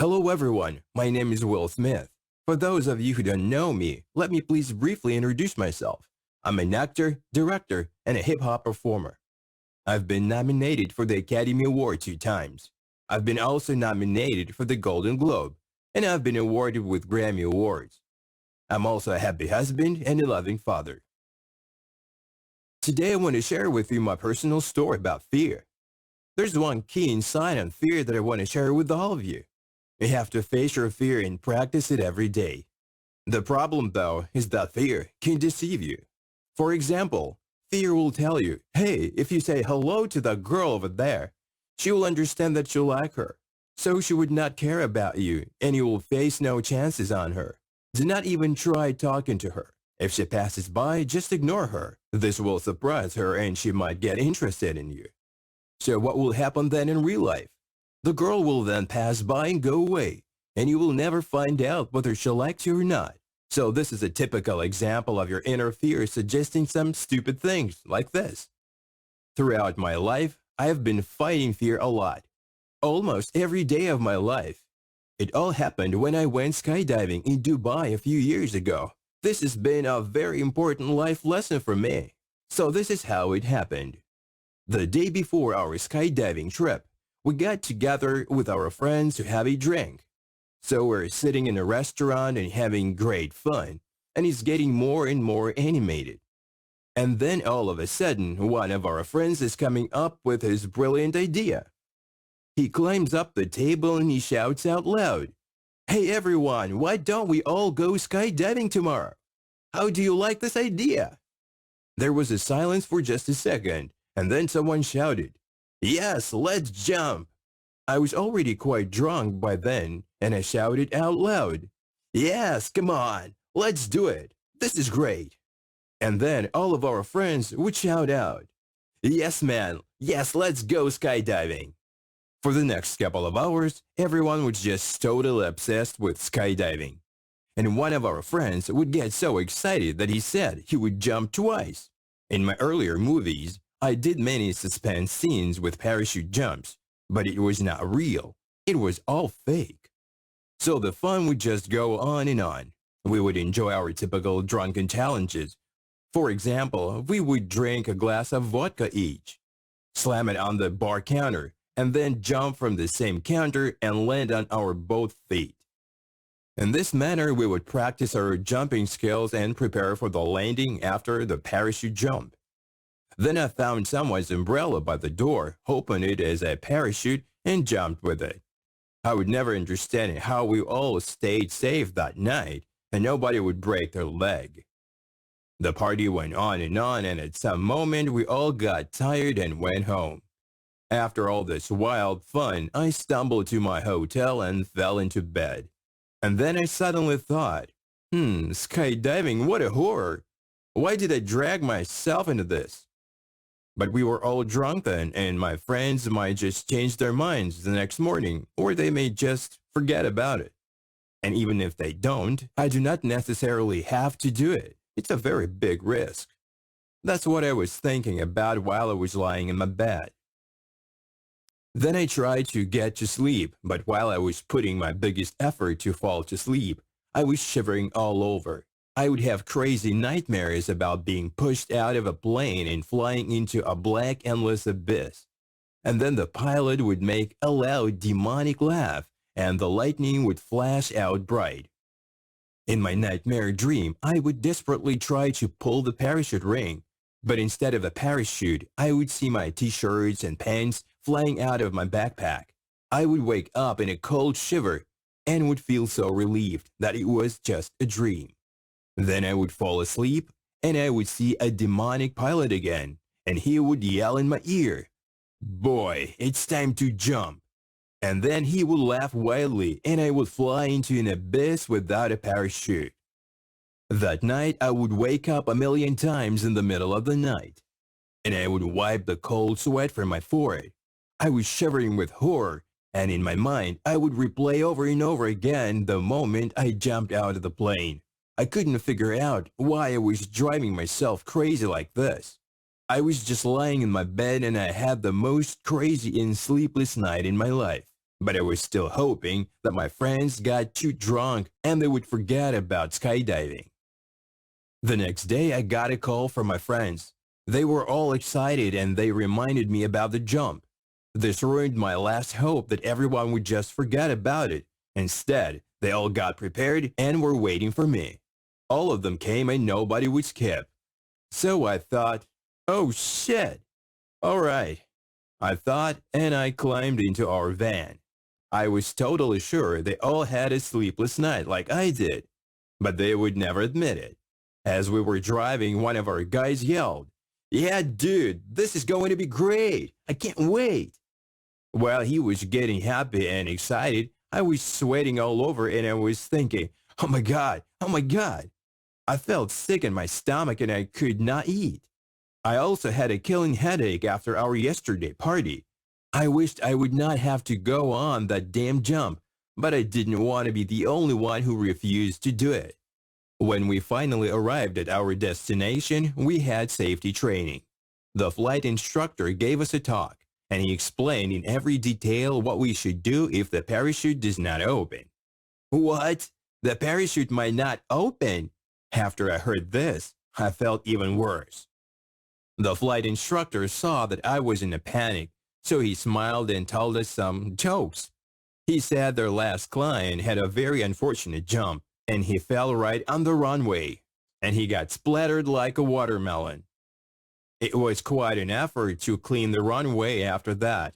Hello everyone, my name is Will Smith. For those of you who don't know me, let me please briefly introduce myself. I'm an actor, director, and a hip-hop performer. I've been nominated for the Academy Award 2 times. I've been also nominated for the Golden Globe, and I've been awarded with Grammy Awards. I'm also a happy husband and a loving father. Today I want to share with you my personal story about fear. There's one key insight on fear that I want to share with all of you. You have to face your fear and practice it every day. The problem, though, is that fear can deceive you. For example, fear will tell you, hey, if you say hello to that girl over there, she will understand that you like her. So she would not care about you, and you will face no chances on her. Do not even try talking to her. If she passes by, just ignore her. This will surprise her and she might get interested in you. So what will happen then in real life? The girl will then pass by and go away, and you will never find out whether she likes you or not. So this is a typical example of your inner fear suggesting some stupid things like this. Throughout my life, I have been fighting fear a lot. Almost every day of my life. It all happened when I went skydiving in Dubai a few years ago. This has been a very important life lesson for me. So this is how it happened. The day before our skydiving trip, we got together with our friends to have a drink. So we're sitting in a restaurant and having great fun, and it's getting more and more animated. And then all of a sudden, one of our friends is coming up with his brilliant idea. He climbs up the table and he shouts out loud, "Hey everyone, why don't we all go skydiving tomorrow? How do you like this idea?" There was a silence for just a second, and then someone shouted, "Yes, let's jump." I was already quite drunk by then, and I shouted out loud, "Yes, come on, let's do it. This is great." And then all of our friends would shout out, "Yes, man, yes, let's go skydiving." For the next couple of hours, everyone was just totally obsessed with skydiving. And one of our friends would get so excited that he said he would jump twice. In my earlier movies, I did many suspense scenes with parachute jumps, but it was not real. It was all fake. So the fun would just go on and on. We would enjoy our typical drunken challenges. For example, we would drink a glass of vodka each, slam it on the bar counter, and then jump from the same counter and land on our both feet. In this manner, we would practice our jumping skills and prepare for the landing after the parachute jump. Then I found someone's umbrella by the door, opened it as a parachute, and jumped with it. I would never understand how we all stayed safe that night, and nobody would break their leg. The party went on, and at some moment we all got tired and went home. After all this wild fun, I stumbled to my hotel and fell into bed. And then I suddenly thought, skydiving, what a horror. Why did I drag myself into this? But we were all drunk then, and my friends might just change their minds the next morning, or they may just forget about it. And even if they don't, I do not necessarily have to do it. It's a very big risk. That's what I was thinking about while I was lying in my bed. Then I tried to get to sleep, but while I was putting my biggest effort to fall to sleep, I was shivering all over. I would have crazy nightmares about being pushed out of a plane and flying into a black endless abyss. And then the pilot would make a loud demonic laugh, and the lightning would flash out bright. In my nightmare dream, I would desperately try to pull the parachute ring, but instead of a parachute, I would see my t-shirts and pants flying out of my backpack. I would wake up in a cold shiver and would feel so relieved that it was just a dream. Then I would fall asleep and I would see a demonic pilot again, and he would yell in my ear, "Boy, it's time to jump." And then he would laugh wildly and I would fly into an abyss without a parachute. That night, I would wake up a million times in the middle of the night, and I would wipe the cold sweat from my forehead. I was shivering with horror, and in my mind, I would replay over and over again the moment I jumped out of the plane. I couldn't figure out why I was driving myself crazy like this. I was just lying in my bed and I had the most crazy and sleepless night in my life. But I was still hoping that my friends got too drunk and they would forget about skydiving. The next day, I got a call from my friends. They were all excited and they reminded me about the jump. This ruined my last hope that everyone would just forget about it. Instead, they all got prepared and were waiting for me. All of them came and nobody would skip. So I thought, oh shit. All right. I thought, and I climbed into our van. I was totally sure they all had a sleepless night like I did, but they would never admit it. As we were driving, one of our guys yelled, "Yeah, dude, this is going to be great. I can't wait." While he was getting happy and excited, I was sweating all over and I was thinking, oh my God, oh my God. I felt sick in my stomach and I could not eat. I also had a killing headache after our yesterday party. I wished I would not have to go on that damn jump, but I didn't want to be the only one who refused to do it. When we finally arrived at our destination, we had safety training. The flight instructor gave us a talk, and he explained in every detail what we should do if the parachute does not open. What? The parachute might not open? After I heard this, I felt even worse. The flight instructor saw that I was in a panic, so he smiled and told us some jokes. He said their last client had a very unfortunate jump, and he fell right on the runway, and he got splattered like a watermelon. It was quite an effort to clean the runway after that.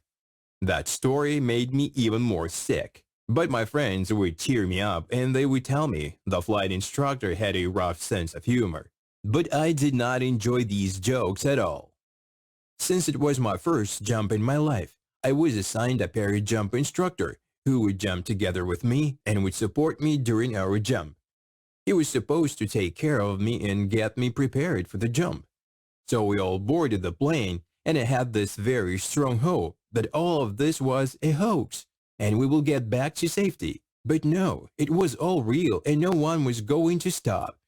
That story made me even more sick. But my friends would cheer me up and they would tell me the flight instructor had a rough sense of humor. But I did not enjoy these jokes at all. Since it was my first jump in my life, I was assigned a parry jump instructor who would jump together with me and would support me during our jump. He was supposed to take care of me and get me prepared for the jump. So we all boarded the plane, and I had this very strong hope that all of this was a hoax, and we will get back to safety. But no, it was all real and no one was going to stop.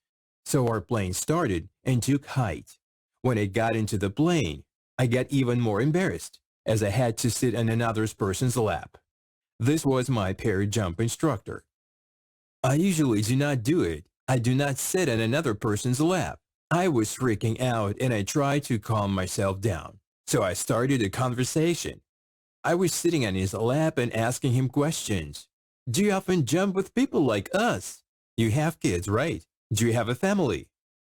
So our plane started and took height. When I got into the plane, I got even more embarrassed, as I had to sit on another person's lap. This was my parry jump instructor. I usually do not do it. I do not sit on another person's lap. I was freaking out and I tried to calm myself down. So I started a conversation. I was sitting on his lap and asking him questions. Do you often jump with people like us? You have kids, right? Do you have a family?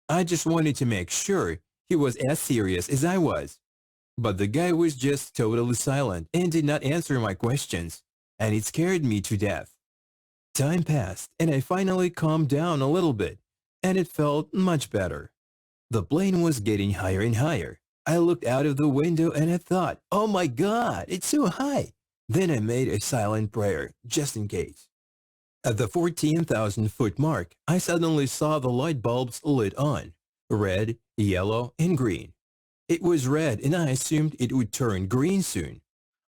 I just wanted to make sure he was as serious as I was. But the guy was just totally silent and did not answer my questions, and it scared me to death. Time passed and I finally calmed down a little bit, and it felt much better. The plane was getting higher and higher. I looked out of the window and I thought, oh my God, it's so high. Then I made a silent prayer, just in case. At the 14,000-foot mark, I suddenly saw the light bulbs lit on, red, yellow, and green. It was red and I assumed it would turn green soon.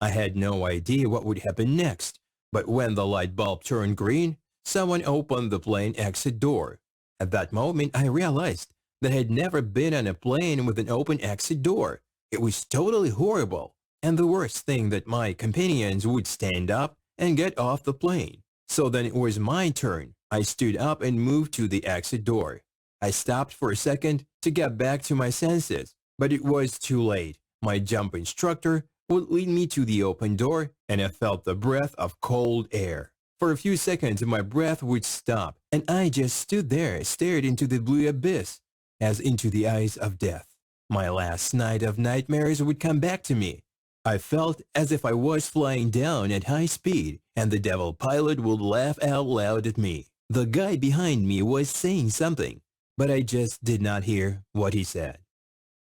I had no idea what would happen next, but when the light bulb turned green, someone opened the plane exit door. At that moment, I realized that I had never been on a plane with an open exit door. It was totally horrible, and the worst thing that my companions would stand up and get off the plane. So then it was my turn. I stood up and moved to the exit door. I stopped for a second to get back to my senses, but it was too late. My jump instructor would lead me to the open door, and I felt the breath of cold air. For a few seconds, my breath would stop, and I just stood there, stared into the blue abyss, as into the eyes of death. My last night of nightmares would come back to me. I felt as if I was flying down at high speed, and the devil pilot would laugh out loud at me. The guy behind me was saying something, but I just did not hear what he said.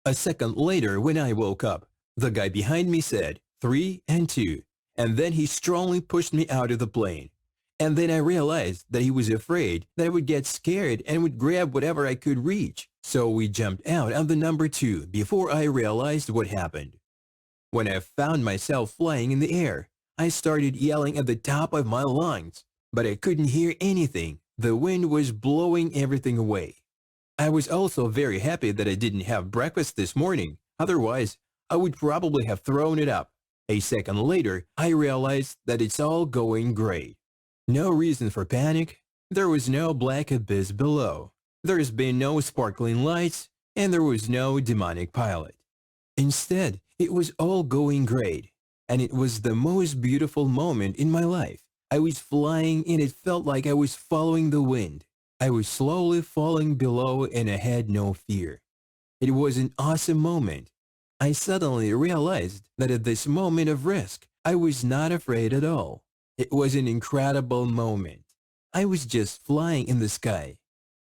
A second later, when I woke up, the guy behind me said, 3 and 2, and then he strongly pushed me out of the plane. And then I realized that he was afraid that I would get scared and would grab whatever I could reach. So we jumped out on the number 2 before I realized what happened. When I found myself flying in the air, I started yelling at the top of my lungs, but I couldn't hear anything. The wind was blowing everything away. I was also very happy that I didn't have breakfast this morning. Otherwise, I would probably have thrown it up. A second later, I realized that it's all going great. No reason for panic. There was no black abyss below. There's been no sparkling lights, and there was no demonic pilot. Instead, it was all going great, and it was the most beautiful moment in my life. I was flying and it felt like I was following the wind. I was slowly falling below and I had no fear. It was an awesome moment. I suddenly realized that at this moment of risk, I was not afraid at all. It was an incredible moment. I was just flying in the sky.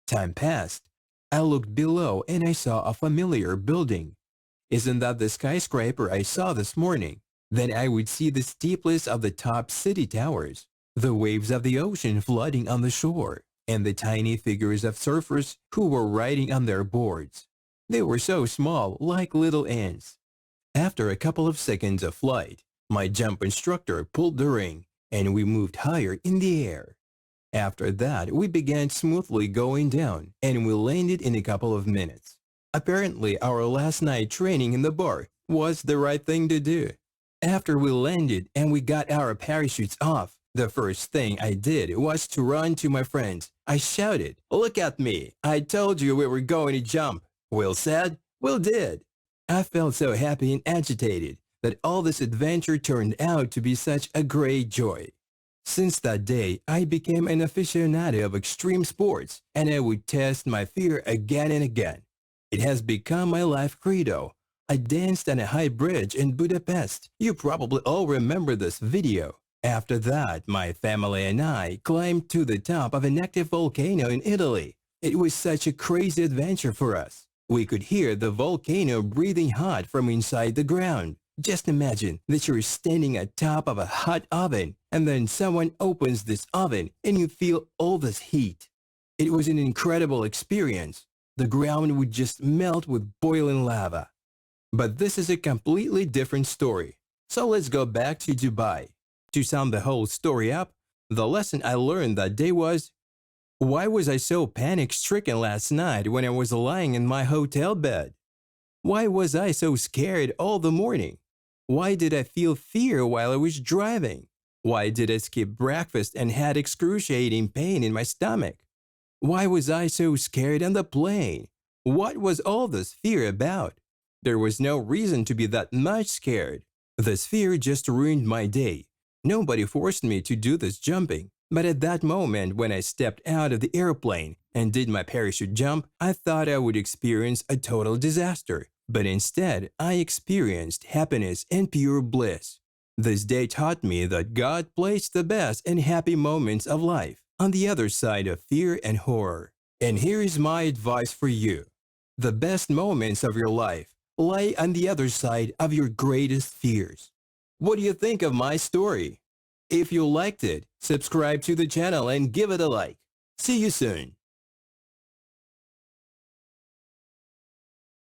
Time passed. I looked below and I saw a familiar building. Isn't that the skyscraper I saw this morning? Then I would see the steepless of the top city towers, the waves of the ocean flooding on the shore, and the tiny figures of surfers who were riding on their boards. They were so small, like little ants. After a couple of seconds of flight, my jump instructor pulled the ring, and we moved higher in the air. After that, we began smoothly going down, and we landed in a couple of minutes. Apparently, our last night training in the bar was the right thing to do. After we landed and we got our parachutes off, the first thing I did was to run to my friends. I shouted, "Look at me! I told you we were going to jump." Will said, "Will did." I felt so happy and agitated that all this adventure turned out to be such a great joy. Since that day, I became an aficionado of extreme sports, and I would test my fear again and again. It has become my life credo. I danced on a high bridge in Budapest. You probably all remember this video. After that, my family and I climbed to the top of an active volcano in Italy. It was such a crazy adventure for us. We could hear the volcano breathing hot from inside the ground. Just imagine that you're standing at top of a hot oven and then someone opens this oven and you feel all this heat. It was an incredible experience. The ground would just melt with boiling lava. But this is a completely different story. So let's go back to Dubai. To sum the whole story up, the lesson I learned that day was, why was I so panic-stricken last night when I was lying in my hotel bed? Why was I so scared all the morning? Why did I feel fear while I was driving? Why did I skip breakfast and had excruciating pain in my stomach? Why was I so scared on the plane? What was all this fear about? There was no reason to be that much scared. This fear just ruined my day. Nobody forced me to do this jumping. But at that moment when I stepped out of the airplane and did my parachute jump, I thought I would experience a total disaster. But instead, I experienced happiness and pure bliss. This day taught me that God placed the best and happy moments of life on the other side of fear and horror. And here is my advice for you. The best moments of your life lie on the other side of your greatest fears. What do you think of my story? If you liked it, subscribe to the channel and give it a like. See you soon.